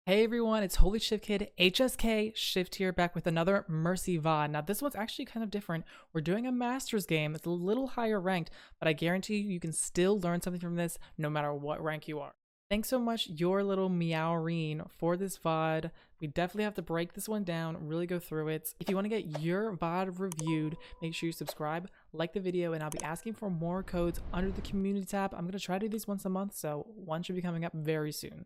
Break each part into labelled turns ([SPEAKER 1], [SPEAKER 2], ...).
[SPEAKER 1] Hey everyone, it's Holy Shift Kid, HSK, Shift here, back with another Mercy VOD. Now this one's actually kind of different. We're doing a Masters game. It's a little higher ranked, but I guarantee you can still learn something from this no matter what rank you are. Thanks so much, your little meowreen, for this VOD. We definitely have to break this one down, really go through it. If you want to get your VOD reviewed, make sure you subscribe, like the video, and I'll be asking for more codes under the community tab. I'm going to try to do these once a month, so one should be coming up very soon.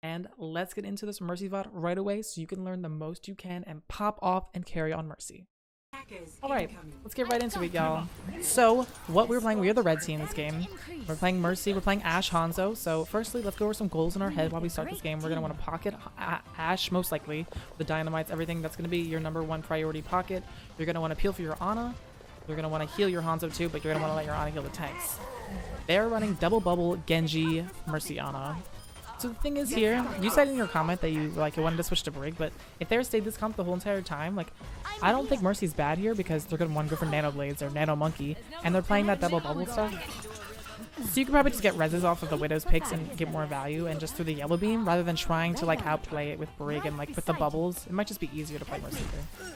[SPEAKER 1] And let's get into this Mercy VOD right away so you can learn the most you can and pop off and carry on Mercy. Alright, let's get right into it, y'all. So, what we're playing, we are the red team in this game. We're playing Mercy, we're playing Ashe Hanzo. So, firstly, let's go over some goals in our head while we start this game. We're going to want to pocket Ashe, most likely. The dynamites, everything, that's going to be your #1 priority pocket. You're going to want to peel for your Ana. You're going to want to heal your Hanzo too, but you're going to want to let your Ana heal the tanks. They're running double bubble, Genji, Mercy, Ana. So the thing is here, you said in your comment that you wanted to switch to Brig, but if they stayed this comp the whole entire time, I don't think Mercy's bad here because they're going to want to go for Nano Blades or Nano Monkey, and they're playing that double bubble stuff. So you can probably just get reses off of the Widow's picks and get more value and just through the yellow beam rather than trying to outplay it with Brig and with the bubbles. It might just be easier to play Mercy here.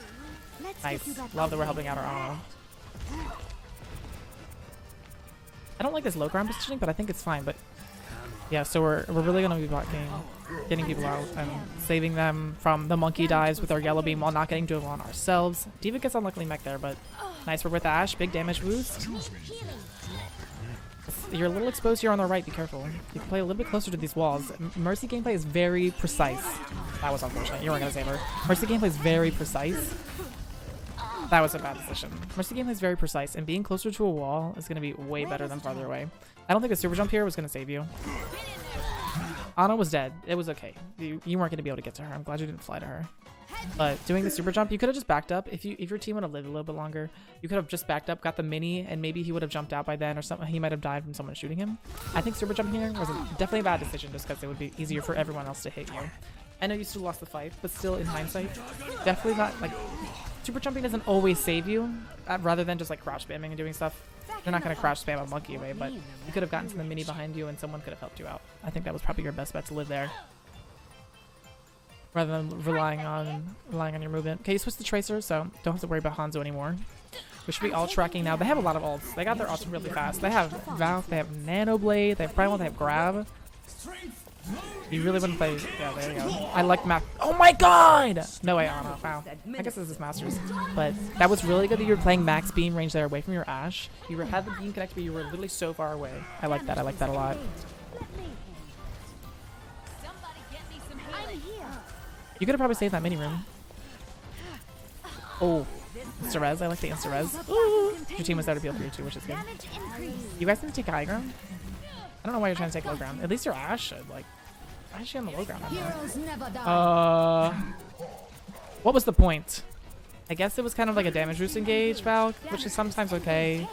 [SPEAKER 1] Nice. Love that we're helping out our Ana. I don't like this low ground positioning, but I think it's fine. But yeah, so we're really gonna be getting people out and saving them from the monkey dives with our yellow beam while not getting dual on ourselves. D.Va gets unluckily mech there, but nice. We're with Ashe, big damage boost. You're a little exposed here on the right, be careful. You can play a little bit closer to these walls. Mercy gameplay is very precise. That was unfortunate, you weren't gonna save her. Mercy gameplay is very precise. That was a bad decision. Mercy gameplay is very precise, and being closer to a wall is gonna be way better than farther away. I don't think the super jump here was going to save you. Ana was dead. It was okay. You weren't going to be able to get to her. I'm glad you didn't fly to her. But doing the super jump, you could have just backed up. If your team would have lived a little bit longer, you could have just backed up, got the mini, and maybe he would have jumped out by then or something. He might have died from someone shooting him. I think super jumping here was definitely a bad decision just because it would be easier for everyone else to hit you. I know you still lost the fight, but still in hindsight, definitely not super jumping doesn't always save you rather than just crouch spamming and doing stuff. You're not going to crouch spam a monkey away, but you could have gotten to the mini behind you and someone could have helped you out. I think that was probably your best bet to live there, rather than relying on your movement. Okay, you switched to Tracer, so don't have to worry about Hanzo anymore. We should be all tracking now. They have a lot of ults. They got their ults really fast. They have Valve, they have Nano Blade, they have Primal, they have Grab. You really wouldn't play. Yeah, there you go. I like map. Oh my god! No way, Ana. Wow. I guess this is Masters. But that was really good that you were playing max beam range there away from your Ashe. You had the beam connected, but you were literally so far away. I like that. I like that a lot. You could have probably saved that mini room. Oh, insta-res. I like the insta-res. Your team was there to peel for you too, which is good. You guys need to take high ground? I don't know why you're trying to take low ground. At least your Ashe should. Why is she on the low ground? What was the point? I guess it was kind of like a damage boost engage, Valk, which is sometimes okay.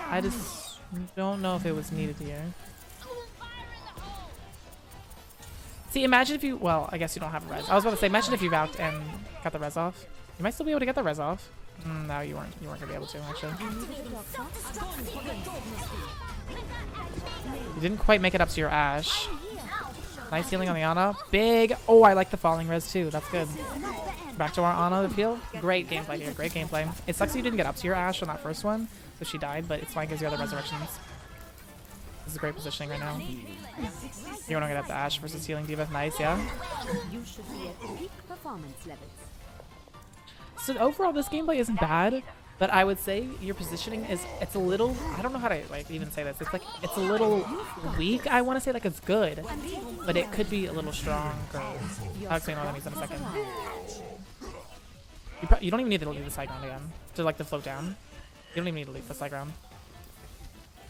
[SPEAKER 1] I just don't know if it was needed here. See, imagine if you... Well, I guess you don't have a res. I was about to say, imagine if you Valked and got the res off. You might still be able to get the res off. No, you weren't going to be able to, actually. You didn't quite make it up to your Ashe. Nice healing on the Ana. Big. Oh, I like the falling res too. That's good. Back to our Ana to heal. Great gameplay here. Great gameplay. It sucks you didn't get up to your Ashe on that first one, so she died, but it's fine because you have the resurrections. This is great positioning right now. You want to get up to Ashe versus healing D.Va. Nice, yeah. So overall, this gameplay isn't bad. But I would say your positioning it's a little, I don't know how to even say this. It's a little weak. I want to say it's good, but it could be a little stronger. I'll explain all that in a second. You don't even need to leave the side ground again to float down. You don't even need to leave the side ground.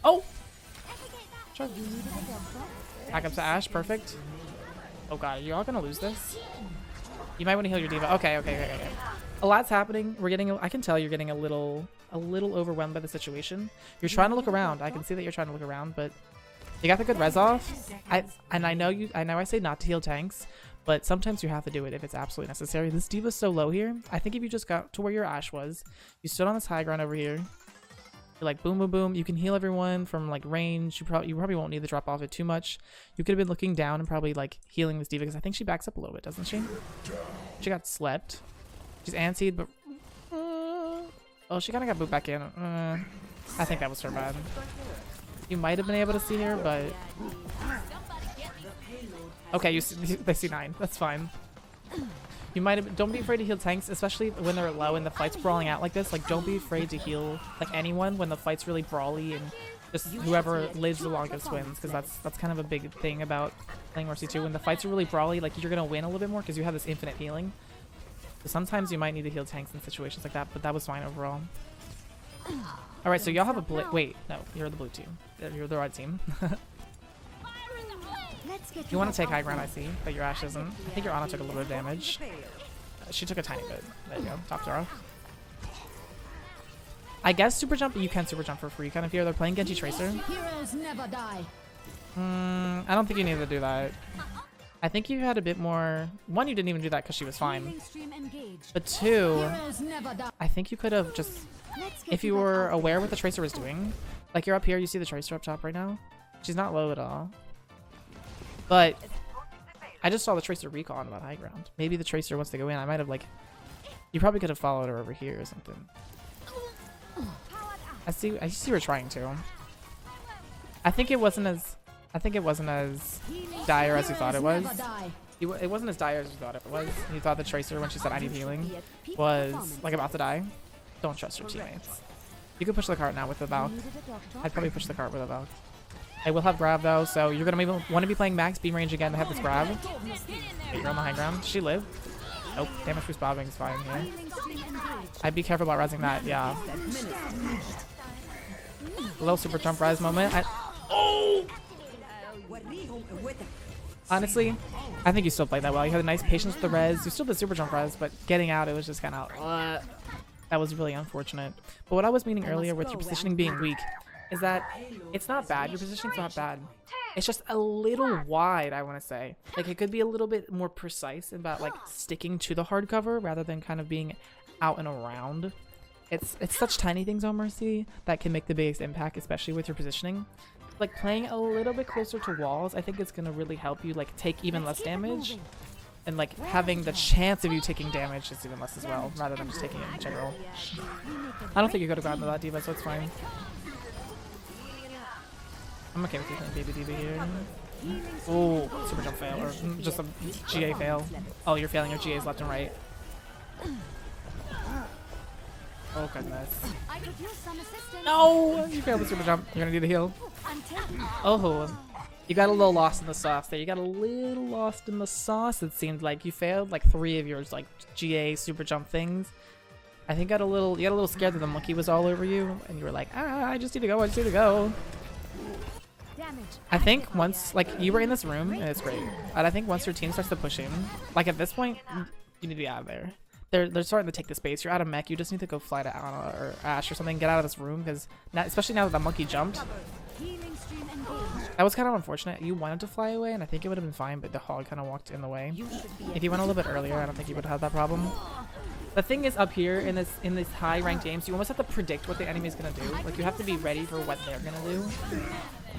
[SPEAKER 1] Oh! Sure. Back up to Ashe, perfect. Oh god, are you all gonna lose this? You might want to heal your D.Va. Okay. A lot's happening. I can tell you're getting a little overwhelmed by the situation. You're trying to look around. I can see that you're trying to look around, but you got the good res off. I know I say not to heal tanks, but sometimes you have to do it if it's absolutely necessary. This D.Va's so low here. I think if you just got to where your Ashe was, you stood on this high ground over here, You're like boom, boom, boom. You can heal everyone from like range. You probably won't need to drop off it too much. You could have been looking down and probably like healing this diva because I think she backs up a little bit, doesn't she? She got slept. She's antsied, but oh, she kind of got booped back in. I think that was her bad. You might have been able to see her, but okay, they see 9. That's fine. You might have. Don't be afraid to heal tanks, especially when they're low and the fight's brawling out like this. Like, don't be afraid to heal like anyone when the fight's really brawly, and just whoever lives the longest wins. Because that's kind of a big thing about playing Mercy 2. When the fights are really brawly, like you're gonna win a little bit more because you have this infinite healing. So sometimes you might need to heal tanks in situations like that, but that was fine overall. All right, so y'all have a wait, no, you're the blue team. You're the red team. You want to take high ground, I see, but your Ashe isn't. I think your Ana took a little bit of damage. She took a tiny bit. There you go. Top zero. I guess super jump. You can super jump for free, kind of here. They're playing Genji Tracer.
[SPEAKER 2] Heroes never die.
[SPEAKER 1] I don't think you need to do that. I think you had a bit more. 1, you didn't even do that because she was fine. But 2, I think you could have just, if you were aware what the Tracer was doing, like you're up here, you see the Tracer up top right now. She's not low at all. But I just saw the Tracer recall on that high ground. Maybe the Tracer wants to go in. I might have like, you probably could have followed her over here or something. I see her trying to. I think it wasn't as dire as you thought it was. It wasn't as dire as you thought it was. You thought the Tracer, when she said I need healing, was like about to die. Don't trust your teammates. You can push the cart now with the Valk. I'd probably push the cart with a Valk. I will have grab though, so you're gonna want to be playing max beam range again to have this grab. Okay, you're on the high ground. Does she live? Nope. Damage boost bobbing is fine here. I'd be careful about rising that. Yeah. Low super jump rise moment. Oh! Honestly, I think you still played that well. You had a nice patience with the res. You still did super jump res, but getting out, it was just kind of that was really unfortunate. But what I was meaning earlier with your positioning being weak is that it's not bad. Your positioning's not bad. It's just a little wide, I want to say. Like, it could be a little bit more precise about, like, sticking to the hardcover rather than kind of being out and around. It's such tiny things on Mercy that can make the biggest impact, especially with your positioning. Like, playing a little bit closer to walls, I think it's going to really help you, like, take even less damage. And, like, having the chance of you taking damage is even less as well, rather than just taking it in general. I don't think you could have gotten to that D.Va, so it's fine. I'm okay with you playing Baby D.Va here. Oh, super jump fail, or just a GA fail. Oh, you're failing your GAs left and right. Oh, goodness. No! You failed the super jump. You're gonna need a heal. Oh, you got a little lost in the sauce there. You got a little lost in the sauce, it seemed like. You failed like 3 of yours, like, GA super jump things. I think you got a little scared that the monkey was all over you, and you were like, I just need to go, I just need to go. I think once, like, you were in this room, and it's great, but I think once your team starts to push in, like, at this point, you need to be out of there. They're starting to take the space. You're out of mech. You just need to go fly to Ana or Ashe or something. Get out of this room, because especially now that the monkey jumped. That was kind of unfortunate. You wanted to fly away, and I think it would have been fine, but the hog kind of walked in the way. If you went a little bit earlier, I don't think you would have had that problem. The thing is, up here in this high ranked games, you almost have to predict what the enemy is gonna do. Like, you have to be ready for what they're gonna do.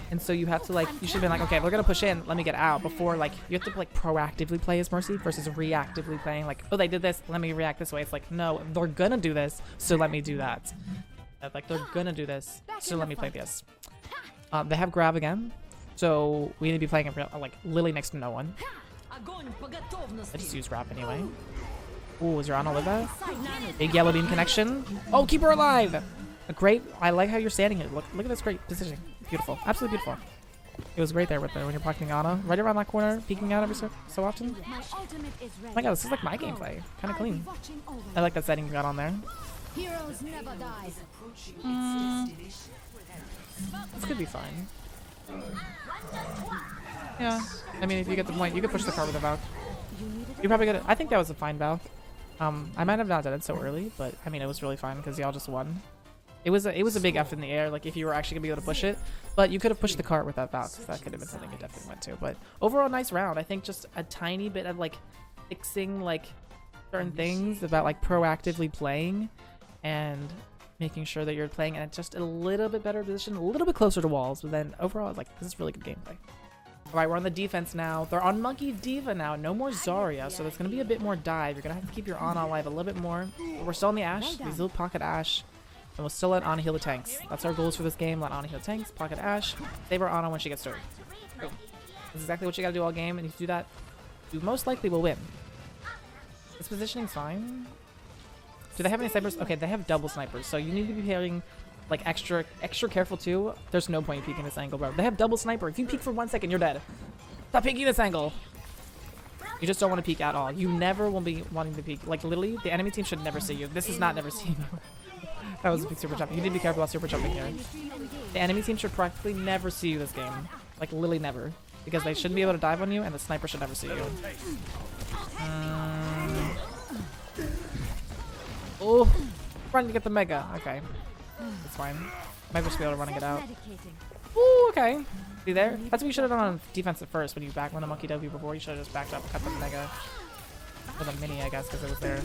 [SPEAKER 1] And so you have to, like, you should have been like, okay, they're gonna push in, let me get out, before, like, you have to, like, proactively play as Mercy versus reactively playing, like, oh, they did this, let me react this way. It's like, no, they're gonna do this, so let me do that. Like, they're gonna do this, so let me play this. They have grab again, so we need to be playing like literally next to no one. I just use grab anyway. Ooh, is your Ana live that? Big yellow beam connection. Oh, keep her alive! Great. I like how you're standing here. Look at this great positioning. Beautiful. Absolutely beautiful. It was great there with when you're blocking Ana. Right around that corner, peeking out every so often. Oh my god, this is like my gameplay. Kind of clean. I like that setting you got on there.
[SPEAKER 2] Heroes never die.
[SPEAKER 1] This could be fine. Yeah. I mean, if you get the point, you could push the car with a Valk. You're probably gonna. I think that was a fine Valk. I might have not done it so early, but I mean, it was really fine because y'all just won. It was a big F in the air, like if you were actually gonna be able to push it, but you could have pushed the cart with that Valk. That could have been something you definitely went to. But overall, nice round. I think just a tiny bit of like fixing like certain things about like proactively playing and making sure that you're playing in just a little bit better position, a little bit closer to walls, but then overall, like, this is really good gameplay. All right, we're on the defense now. They're on Monkey Diva now. No more Zarya, so there's going to be a bit more dive. You're going to have to keep your Ana alive a little bit more. But we're still on the Ashe. We still pocket Ashe. And we'll still let Ana heal the tanks. That's our goals for this game. Let Ana heal the tanks, pocket Ashe, save our Ana when she gets stirred. Boom. That's exactly what you got to do all game, and if you do that, you most likely will win. This positioning's fine. Do they have any snipers? Okay, they have double snipers, so you need to be playing like extra careful too. There's no point in peeking this angle, bro. They have double sniper. If you peek for 1 second, you're dead. Stop peeking this angle. You just don't want to peek at all. You never will be wanting to peek. Like literally, the enemy team should never see you. This is not never seeing you. That was a big super jump. You need to be careful about super jumping here. The enemy team should practically never see you this game. Like literally never. Because they shouldn't be able to dive on you, and the sniper should never see you. Oh, run to get the mega. Okay. That's fine. Might just be able to run and get out. Ooh, okay. See there? That's what you should have done on defense at first when you back when the monkey W before. You should have just backed up, cut the mega. Or the mini, I guess, because it was there.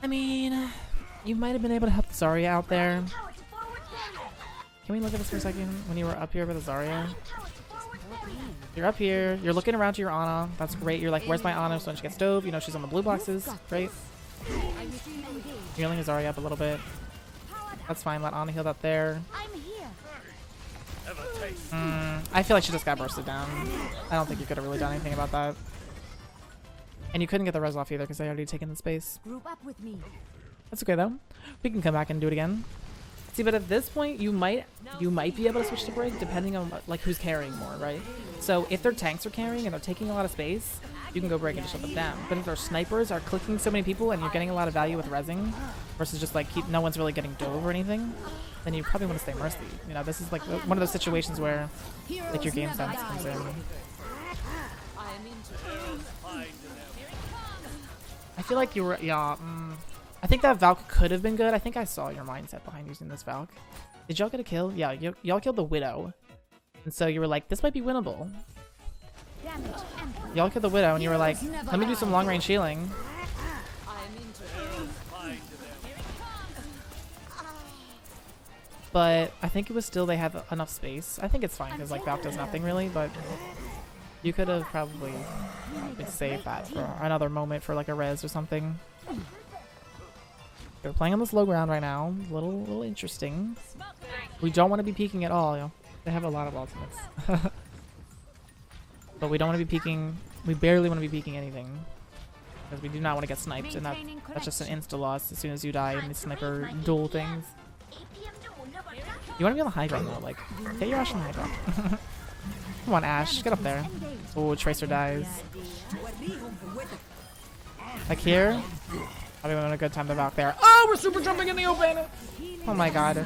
[SPEAKER 1] I mean, you might have been able to help the Zarya out there. Can we look at this for a second? When you were up here with the Zarya? You're up here. You're looking around to your Ana. That's great. You're like, where's my Ana? So when she gets dove, you know she's on the blue boxes. Great. You're healing Zarya up a little bit. That's fine. Let Ana heal that there. I feel like she just got bursted down. I don't think you could have really done anything about that. And you couldn't get the res off either because they already taken the space.
[SPEAKER 2] Group up with me.
[SPEAKER 1] That's okay though. We can come back and do it again. See, but at this point, you might be able to switch to Brig depending on like who's carrying more, right? So if their tanks are carrying and they're taking a lot of space, you can go Brig and just shut them down. But if their snipers are clicking so many people and you're getting a lot of value with rezzing versus just like no one's really getting dove or anything, then you probably want to stay Mercy. You know, this is like one of those situations where like your game sense comes in. I feel like you were, yeah. I think that Valk could have been good. I think I saw your mindset behind using this Valk. Did y'all get a kill? Yeah, y'all killed the Widow. And so you were like, this might be winnable. Y'all killed the Widow and you were like, let me do some long range healing. But I think it was still, they have enough space. I think it's fine because like Valk does nothing really, but you could have probably saved that for another moment for like a res or something. We're playing on this low ground right now. A little interesting. We don't want to be peeking at all. You know? They have a lot of ultimates. But we don't want to be peeking. We barely want to be peeking anything. Because we do not want to get sniped. And that's just an insta-loss as soon as you die in these sniper duel things. You want to be on the high ground though. Like, get your Ashe on the high ground. Come on, Ashe. Get up there. Oh, Tracer dies. Like here. Probably having a good time to Valk there. Oh, we're super jumping in the open! Oh my god.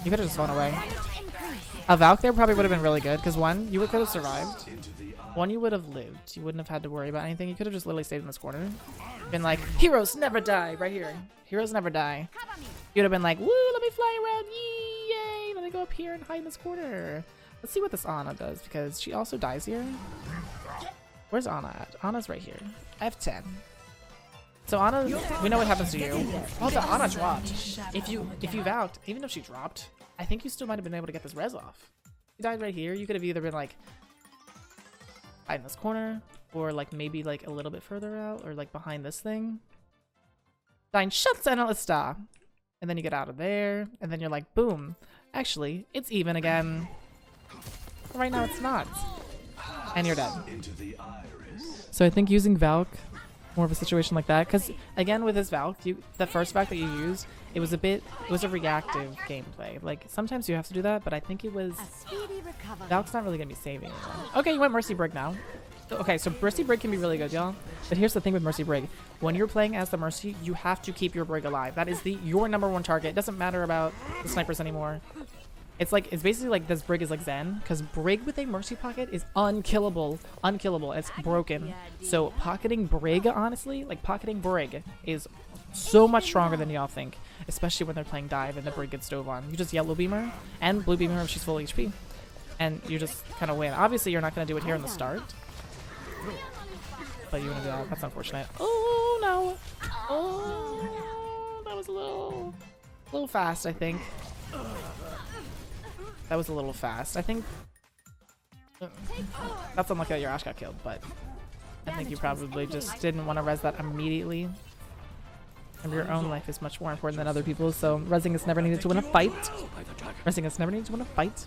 [SPEAKER 1] You could have just gone away. A Valk there probably would have been really good, because one, you could have survived. One, you would have lived. You wouldn't have had to worry about anything. You could have just literally stayed in this corner. Been like, heroes never die, right here. Heroes never die. You would have been like, woo, let me fly around, yay! Let me go up here and hide in this corner. Let's see what this Ana does, because she also dies here. Where's Ana at? Ana's right here. I have 10. So Ana, we know what happens to you. Oh, the Ana dropped. If you Valked, even if she dropped, I think you still might have been able to get this res off. You died right here. You could have either been like hide in this corner, or like maybe like a little bit further out, or like behind this thing. Dein Schatz Analysta. And then you get out of there, and then you're like, boom. Actually, it's even again. Right now it's not. And you're dead. So I think using Valk, more of a situation like that, because again with this Valk, the first Valk that you used, it was a reactive gameplay. Like sometimes you have to do that, but I think it was Valk's not really gonna be saving anyone. Okay, you went Mercy Brig now. Okay, so Mercy Brig can be really good, y'all. But here's the thing with Mercy Brig: when you're playing as the Mercy, you have to keep your Brig alive. That is your #1 target. It doesn't matter about the snipers anymore. It's basically like this Brig is like Zen, because Brig with a Mercy pocket is unkillable. It's broken. So pocketing Brig, honestly, like pocketing Brig is so much stronger than y'all think, especially when they're playing dive and the Brig gets dove on. You just yellow beam her and blue beam her if she's full HP, and you just kind of win. Obviously, you're not going to do it here in the start, but you want to do that. That's unfortunate. Oh, don't know. Oh, that was a little fast, I think. That was a little fast. I think that's unlucky that your Ash got killed, but I think you probably just didn't want to res that immediately. And your own life is much more important than other people's, so resing is never needed to win a fight. Resing is never needed to win a fight.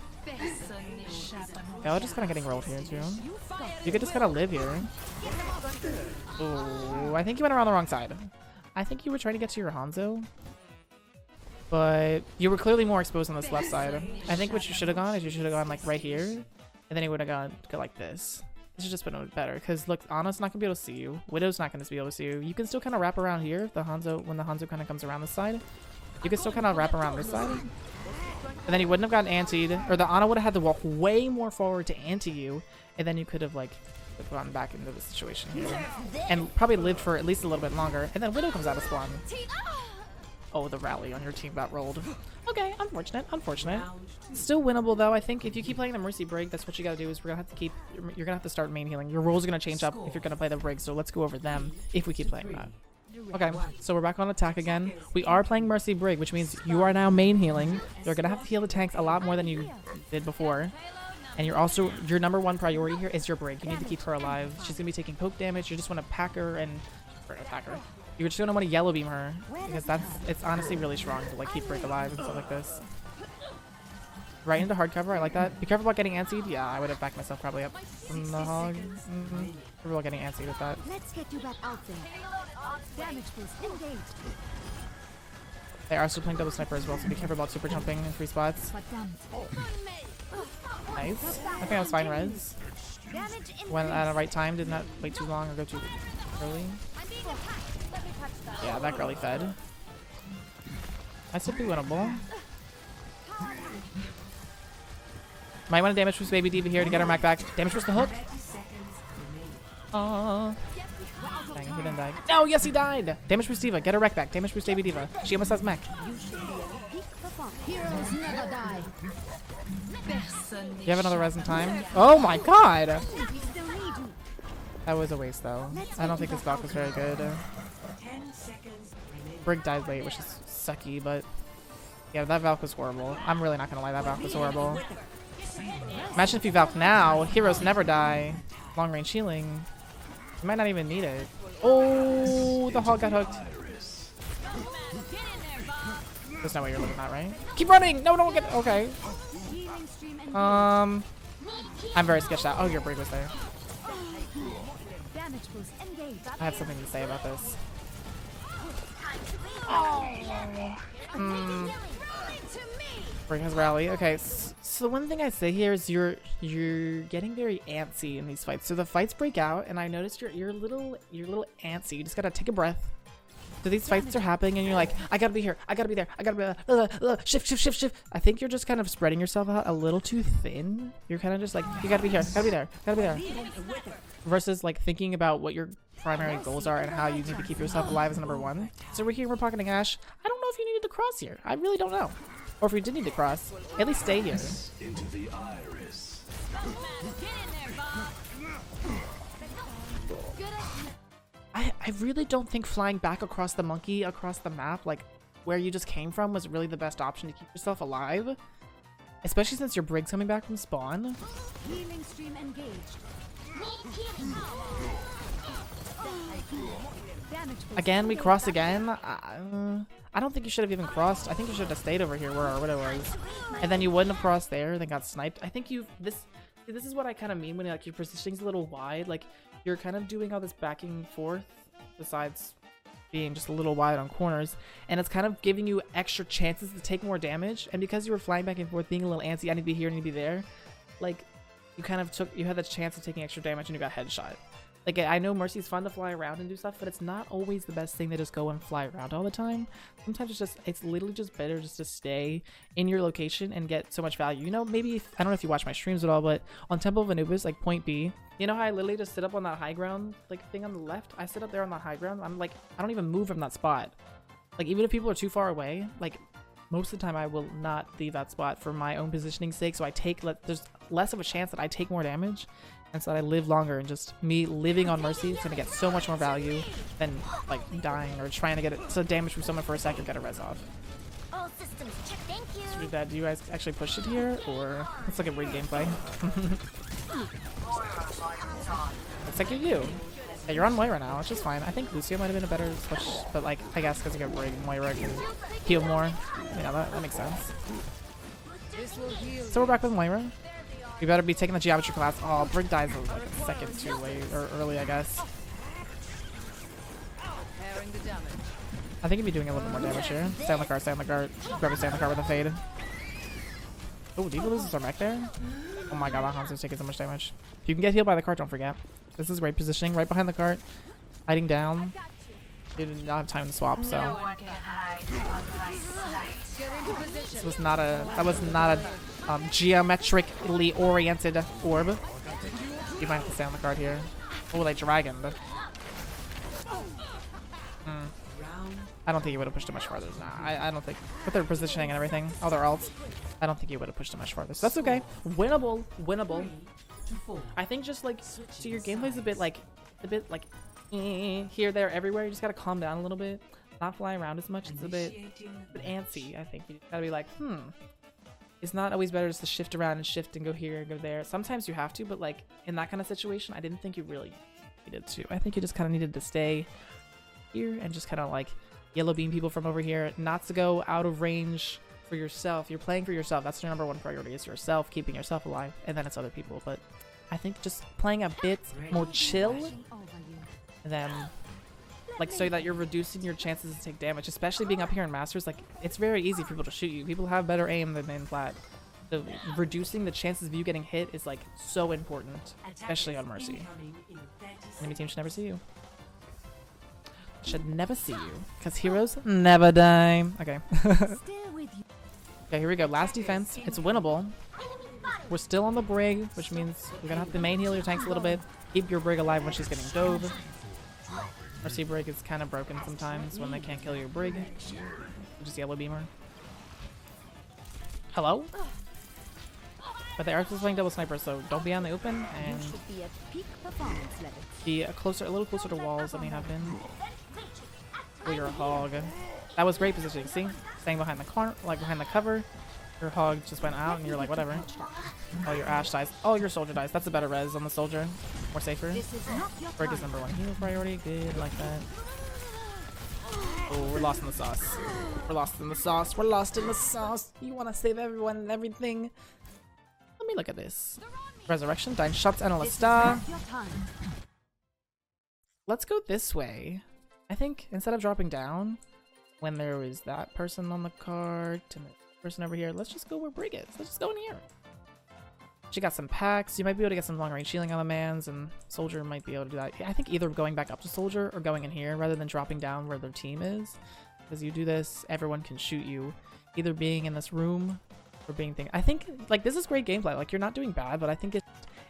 [SPEAKER 1] Yeah, we're just kind of getting rolled here, too. You could just kind of live here. Ooh, I think you went around the wrong side. I think you were trying to get to your Hanzo, but you were clearly more exposed on this left side. I think what you should have gone is you should have gone like right here, and then you would have gone like this. This should just been better, because look, Ana's not gonna be able to see you. Widow's not gonna be able to see you. You can still kind of wrap around here if the Hanzo, when the Hanzo kind of comes around this side. You can still kind of wrap around this side, and then you wouldn't have gotten antied, or the Ana would have had to walk way more forward to anti you, and then you could have like gone back into the situation here, and probably lived for at least a little bit longer. And then Widow comes out of spawn. Oh, the rally on your team got rolled. Okay, unfortunate, unfortunate. Still winnable though. I think if you keep playing the Mercy Brig, that's what you gotta do. Is we're gonna have to keep. You're gonna have to start main healing. Your roles are gonna change up if you're gonna play the Brig. So let's go over them if we keep playing that. Okay, so we're back on attack again. We are playing Mercy Brig, which means you are now main healing. You're gonna have to heal the tanks a lot more than you did before. And you're also, your number one priority here is your Brig. You need to keep her alive. She's gonna be taking poke damage. You just want to pack her and attack her. You're just gonna want to yellow beam her, because it's honestly really strong to like keep Brig alive and stuff like this. Right into hard cover, I like that. Be careful about getting antsied. Yeah, I would have backed myself probably up from the hog. Careful about getting antsied with that.
[SPEAKER 2] Let's get you back out there. Damage boost engaged.
[SPEAKER 1] They are still playing double sniper as well, so be careful about super jumping in 3 spots. Nice. I think I was fine res. Went at the right time, did not wait too long or go too early. Yeah, that girly fed. That's still be winnable. Might want to damage boost Baby Diva here to get her Mac back. Damage boost the hook. Dang, he didn't die. No, yes, he died. Damage boost Diva. Get her wreck back. Damage boost Baby Diva. She almost has mech.
[SPEAKER 2] Heroes never die.
[SPEAKER 1] You have another res in time. Oh my god. That was a waste though. I don't think this Valk was very good. Brig died late, which is sucky, but yeah, that Valk was horrible. I'm really not gonna lie, that Valk was horrible. Imagine if you Valk now. Heroes never die. Long range healing. You might not even need it. Oh, the hog got hooked. That's not what you're looking at, right? Keep running! No, don't get. Okay. I'm very sketched out. Oh, your Brig was there. I have something to say about this. Brig has rally. Okay, so one thing I say here is you're getting very antsy in these fights. So the fights break out, and I noticed you're a little antsy. You just gotta take a breath. So these fights are happening, and you're like, I gotta be here, I gotta be there, I gotta be shift, shift, shift, shift. I think you're just kind of spreading yourself out a little too thin. You're kind of just like, you gotta be here, gotta be there, gotta be there. Versus like thinking about what your primary goals are and how you need to keep yourself alive as number one. So we're here, we're pocketing Ash. I don't know if you needed to cross here. I really don't know. Or if you did need to cross, at least stay here.
[SPEAKER 3] Into the iris.
[SPEAKER 1] I really don't think flying back across the monkey, across the map, like where you just came from, was really the best option to keep yourself alive. Especially since your Brig's coming back from spawn.
[SPEAKER 2] Healing stream engaged.
[SPEAKER 1] Again, we cross again. I don't think you should have even crossed. I think you should have stayed over here where our Widow was. And then you wouldn't have crossed there, then got sniped. I think this is what I kind of mean when like your positioning's a little wide. Like you're kind of doing all this back and forth besides being just a little wide on corners, and it's kind of giving you extra chances to take more damage. And because you were flying back and forth, being a little antsy, I need to be here, I need to be there, like you had the chance of taking extra damage and you got headshot. Like, I know Mercy's fun to fly around and do stuff, but it's not always the best thing to just go and fly around all the time. Sometimes it's literally just better just to stay in your location and get so much value. You know, maybe, I don't know if you watch my streams at all, but on Temple of Anubis, like point B, you know how I literally just sit up on that high ground, like thing on the left? I sit up there on that high ground. I'm like, I don't even move from that spot. Like, even if people are too far away, like, most of the time I will not leave that spot for my own positioning sake, so I take, there's less of a chance that I take more damage And so that I live longer, and just me living on Mercy is gonna get so much more value than like dying or trying to get it so damage from someone for a second, get a res off.
[SPEAKER 4] All systems check. Thank you.
[SPEAKER 1] So do you guys actually push it here, or let's look at weird gameplay? Looks like you do. Yeah, you're on Moira now, which is fine. I think Lucio might have been a better switch, but like I guess because you got Brig, Moira can heal more. Yeah, that makes sense. So we're back with Moira. We better be taking the geometry class. Oh, Brig dies like a second too late, or early, I guess. I think he'd be doing a little bit more damage here. Stay on the cart, stay on the cart. Grab a stay on the cart with a fade. Oh, Diva loses our mech there? Oh my god, that Hanzo's taking so much damage. If you can get healed by the cart, don't forget. This is great positioning, right behind the cart. Hiding down. He did not have time to swap, so. This was not a, that was not a geometrically oriented orb. You might have to stay on the cart here. Oh, they dragoned. I don't think he would have pushed it much farther. Nah, I don't think. With their positioning and everything, all their ults, I don't think he would have pushed it much farther. So that's okay. Winnable. Winnable. I think just like, so your gameplay's a bit like here, there, everywhere. You just gotta calm down a little bit. Not fly around as much. It's a bit antsy, I think. You gotta be like, it's not always better just to shift around and shift and go here and go there. Sometimes you have to, but like in that kind of situation, I didn't think you really needed to. I think you just kind of needed to stay here and just kind of like yellow beam people from over here, not to go out of range for yourself. You're playing for yourself. That's your number one priority, is yourself, keeping yourself alive, and then it's other people. But I think just playing a bit more chill, and then like so that you're reducing your chances to take damage, especially being up here in Masters. Like it's very easy for people to shoot you. People have better aim than in flat. So reducing the chances of you getting hit is like so important, especially on Mercy. Enemy team should never see you. Should never see you, because heroes never die. Okay. Okay, here we go. Last defense. It's winnable. We're still on the Brig, which means we're gonna have to main heal your tanks a little bit. Keep your Brig alive when she's getting dove. Mercy Brig is kind of broken sometimes when they can't kill your Brig. Just yellow beamer. Hello? But they are still playing double sniper, so don't be on the open and be a little closer to walls than we have been. Oh, you're a hog. That was great positioning. See? Staying behind the corner, like behind the cover. Your hog just went out and you're like, whatever. Oh, your Ashe dies. Oh, your soldier dies. That's a better res on the soldier. More safer. Break is number one heal priority. Good, like that. Oh, we're lost in the sauce. We're lost in the sauce. We're lost in the sauce. You want to save everyone and everything. Let me look at this. Resurrection, Dine Shots, Analysta. Let's go this way. I think instead of dropping down when there was that person on the cart and the person over here, let's just go where Brig is. Let's just go in here. She got some packs. You might be able to get some long range healing on the mans, and Soldier might be able to do that. I think either going back up to Soldier or going in here rather than dropping down where their team is. Because you do this, everyone can shoot you. Either being in this room or being I think like this is great gameplay. Like you're not doing bad, but I think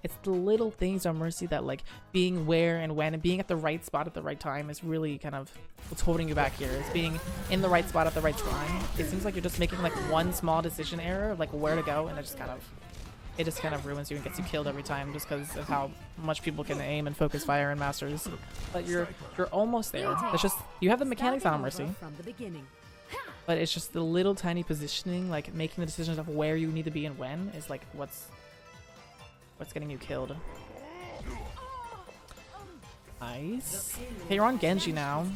[SPEAKER 1] it's the little things on Mercy that like being where and when and being at the right spot at the right time is really kind of what's holding you back here. Is being in the right spot at the right time. It seems like you're just making like one small decision error of like where to go, and it just kind of ruins you and gets you killed every time just because of how much people can aim and focus fire in Masters. But you're almost there. It's just you have the mechanics on Mercy. But it's just the little tiny positioning, like making the decisions of where you need to be and when is like what's getting you killed. Nice. Okay, you're on Genji now.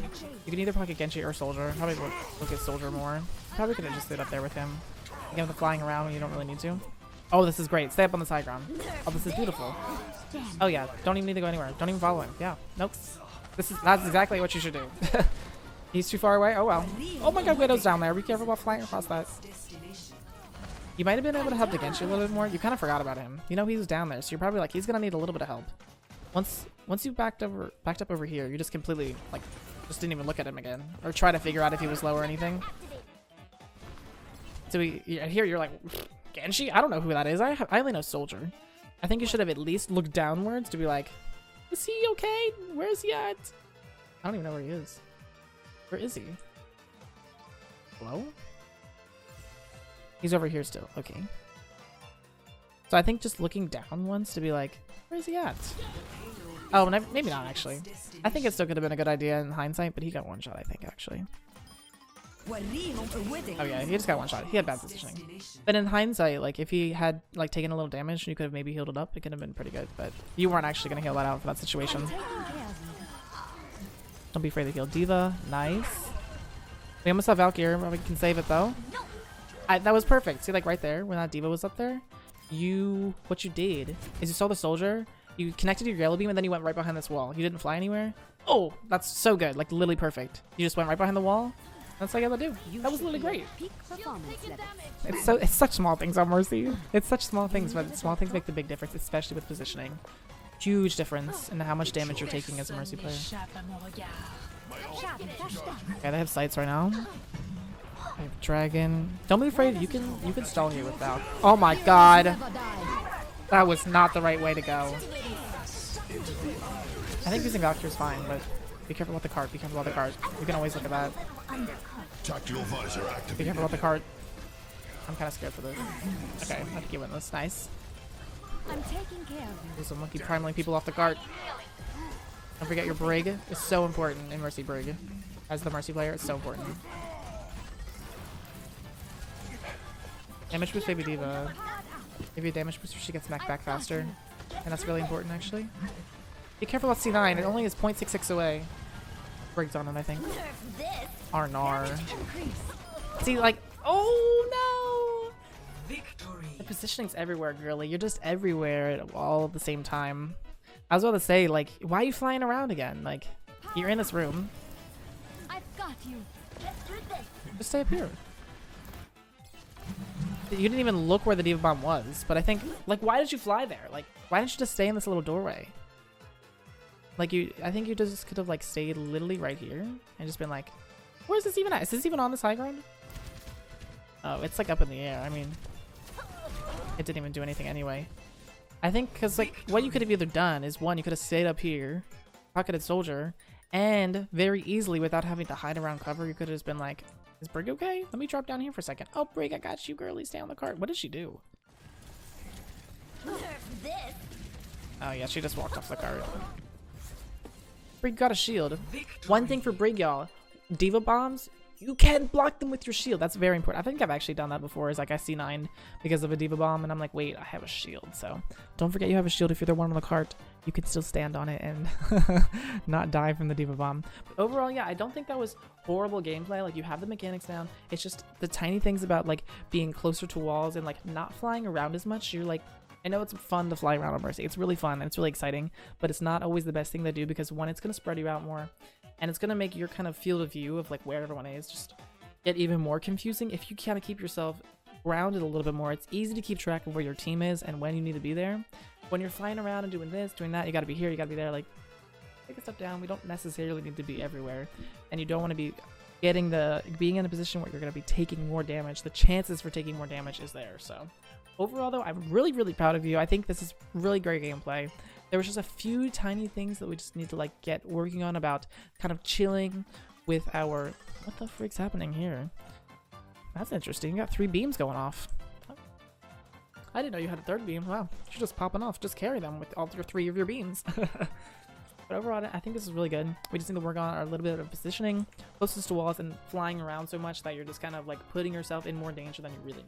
[SPEAKER 1] You can either pocket Genji or Soldier. Probably look at Soldier more. Probably could have just stayed up there with him. You get the flying around when you don't really need to. Oh, this is great. Stay up on the side ground. Oh, this is beautiful. Oh yeah, don't even need to go anywhere. Don't even follow him. Yeah, nope. That's exactly what you should do. He's too far away. Oh well. Oh my god, Widow's down there. Be careful about flying across that. You might have been able to help the Genji a little bit more. You kind of forgot about him. You know he was down there, so you're probably like, he's gonna need a little bit of help. Once you backed up over here, you just completely like just didn't even look at him again or try to figure out if he was low or anything. So here you're like, Genji? I don't know who that is. I only know Soldier. I think you should have at least looked downwards to be like, is he okay? Where is he at? I don't even know where he is. Where is he? Hello? He's over here still. Okay. So I think just looking down once to be like, where's he at? Oh, maybe not actually. I think it still could have been a good idea in hindsight, but he got one shot, I think, actually. Oh yeah, he just got one shot. He had bad positioning. But in hindsight, like if he had like taken a little damage and you could have maybe healed it up, it could have been pretty good. But you weren't actually gonna heal that out for that situation. Don't be afraid to heal D.Va. Nice. We almost have Valkyrie, but we can save it though. That was perfect. See, like right there when that D.Va was up there, what you did is you saw the soldier, you connected your yellow beam, and then you went right behind this wall. You didn't fly anywhere. Oh, that's so good. Like literally perfect. You just went right behind the wall. That's all you gotta do. That was literally great. It's such small things on Mercy. It's such small things, but small things make the big difference, especially with positioning. Huge difference in how much damage you're taking as a Mercy player. Okay, they have sights right now. I have Dragon. Don't be afraid. You can stall here with Val. Oh my god, that was not the right way to go. I think using Valkyrie is fine, but be careful with the cart. Be careful with the cart. You can always look at that. Be careful with the cart. I'm kind of scared for this. Okay, I think you win this. Nice.
[SPEAKER 2] I'm taking care of you.
[SPEAKER 1] There's a monkey primaling people off the cart. Don't forget your Brig is so important in Mercy Brig. As the Mercy player, it's so important. Damage boost baby D.Va. Give you a damage booster, she gets back faster. And that's really important actually. Be careful with C9, it only is 0.66 away. Brig's on him, I think. Arnar. See, like, oh no! The positioning's everywhere, girly. You're just everywhere all at the same time. I was about to say, like, why are you flying around again? Like, you're in this room.
[SPEAKER 2] I've got you.
[SPEAKER 1] Just stay up here. You didn't even look where the D.Va bomb was, but I think, like, why did you fly there? Like, why didn't you just stay in this little doorway? Like, I think you just could have, like, stayed literally right here and just been like, where's this even at? Is this even on this high ground? Oh, it's, like, up in the air. I mean, it didn't even do anything anyway. I think because, like, what you could have either done is, one, you could have stayed up here, pocketed soldier, and very easily, without having to hide around cover, you could have just been like, is Brig okay? Let me drop down here for a second. Oh, Brig, I got you, girly. Stay on the cart. What did she do? Oh, yeah, she just walked off the cart. Brig got a shield. One thing for Brig, y'all. D.Va bombs, you can block them with your shield. That's very important. I think I've actually done that before. Is like I C9 because of a D.Va bomb, and I'm like, wait, I have a shield. So don't forget you have a shield. If you're the one on the cart, you can still stand on it and not die from the D.Va bomb. But overall, yeah, I don't think that was horrible gameplay. Like, you have the mechanics down. It's just the tiny things about like being closer to walls and like not flying around as much. You're like, I know it's fun to fly around on Mercy. It's really fun and it's really exciting, but it's not always the best thing to do because one, it's going to spread you out more, and it's going to make your kind of field of view of like where everyone is just get even more confusing. If you kind of keep yourself grounded a little bit more, it's easy to keep track of where your team is and when you need to be there. When you're flying around and doing this, doing that, you got to be here, you got to be there. Like, take a step down. We don't necessarily need to be everywhere, and you don't want to be being in a position where you're going to be taking more damage. The chances for taking more damage is there. So overall, though, I'm really, really proud of you. I think this is really great gameplay. There was just a few tiny things that we just need to like get working on about kind of chilling with our... What the frick's happening here? That's interesting. You got 3 beams going off. I didn't know you had a 3rd beam. Wow, you're just popping off. Just carry them with all 3 of your beams. But overall, I think this is really good. We just need to work on our little bit of positioning, closest to walls, and flying around so much that you're just kind of like putting yourself in more danger than you really need.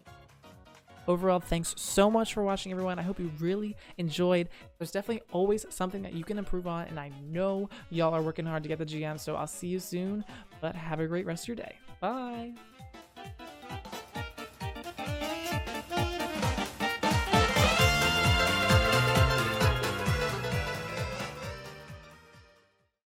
[SPEAKER 1] Overall, thanks so much for watching, everyone. I hope you really enjoyed. There's definitely always something that you can improve on, and I know y'all are working hard to get the GM, so I'll see you soon, but have a great rest of your day. Bye!